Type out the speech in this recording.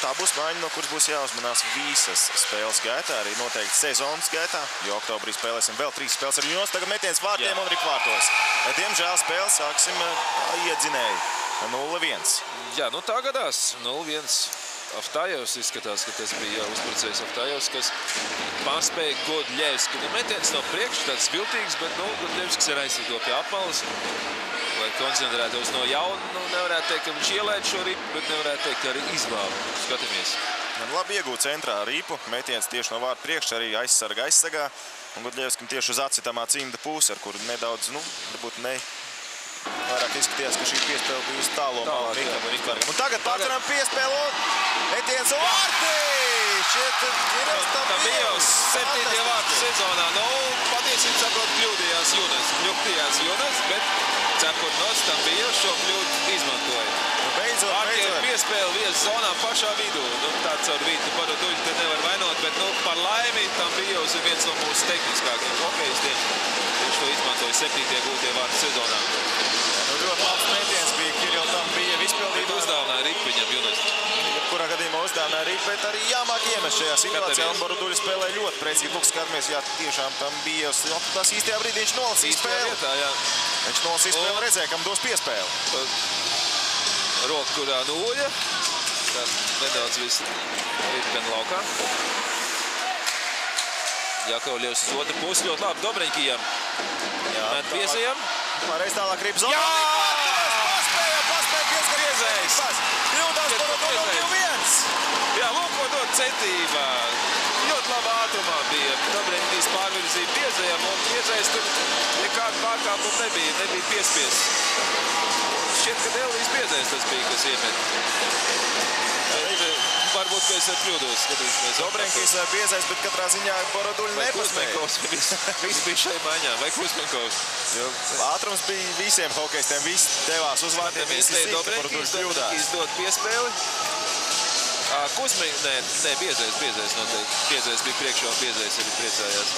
Tā būs maiņa, no kuras būs jāuzmanās visas spēles gaitā, arī noteikti sezonas gaitā, jo oktobrī spēlēsim vēl 3 spēles ar Junos. Tagad metiens vārtiem un arī kvārtos. Diemžēl spēli sāksim iedzinēji 0-1. Jā, nu tā gadās. 0-1. Avtajevs izskatās, ka tas bija uzbrucējs Avtajevs, kas paspēja Godļevski. Nu, metiens no priekš, tāds viltīgs, bet, nu, Godļevskis ir aizsīdo pie apmalas. Lai koncentrētos no jauna, nu, nevarētu teikt, ka viņš ielēd šo ripu, bet nevarētu teikt, ka arī izbāva. Skatāmies. Labi iegūt centrā ripu, metiens tieši no vārta priekš, arī aizsarga aizsagā. Un Godļevskim tieši uz acitamā cimda pusi, ar kuru nedaudz, nu, varbūt ne. Vairāk izskatījās, ka šī piespēle bija uz tālo malā Mikam. Un tagad pārceram piespēlu un metiens un vārti! Šķiet, Kirils Tambijevs. 7. vārti sezonā. Nu, patiesībā sakot, kļūdījās Junas, bet cepurnos Tambijevs šo kļūdu izmantoja. Beidzot. Piespēle vies zonā pašā vidū. Nu, tāds ar Vītu Boroduļu te nevar vainot, bet, nu, par laimi Tambijevs ir viens no mūsu tehniskākiem hokejistiem. Viņš to izmantoja 7. gūtie vārti sezonā. Ļoti labs metiens bija Kirill Tambijev izpildījumā. Uzdāvināja ripu viņam Junas. Kurā gadījumā uzdāvināja ripu, bet arī jāmāk iemest šajā situācijā. Un Boroduļu spēlē ļoti precīzi. Lūk, skatāmies, jā, tiešām Tambijevs. Tas īstajā brīdī viņš nolasīja spēli. Viņš nolasīja spēli, redzēja, kam dos piespēli. Roka, kurā nūļa. Tad nedaudz viss ir gan laukā. Jakovļevs uz otru pusi ļoti labi Dobreņkijam. Met piesajam. Reiz tālāk ripa zonā. Paspēja pieskarties. Kļūdās Boroduļu 2-1. Jā, lūk, ko dod centībā. Ļoti labā ātrumā bija. Dobreņkijs pārvirzīja piesajam, un piesajs tur nekādu pārkāpumu nebija piespies. Šķiet, ka Elvijas piesajs tas bija, kas iemet. Varbūt, ka es kļūdos, skatīsimies. Dobreņkijs piesajs, bet katrā ziņā Boroduļu nepaspēja. Viss bija šai maiņā, vai Kuzmenkovs. Ātrums bija visiem hokejistiem, visi devās uz vārtiem, visi zina, ka Boroduļs kļūdās. Dobreņkijs dod piespēli. Biezais noteikti. Biezais bija priekšā, Biezais arī priecājās.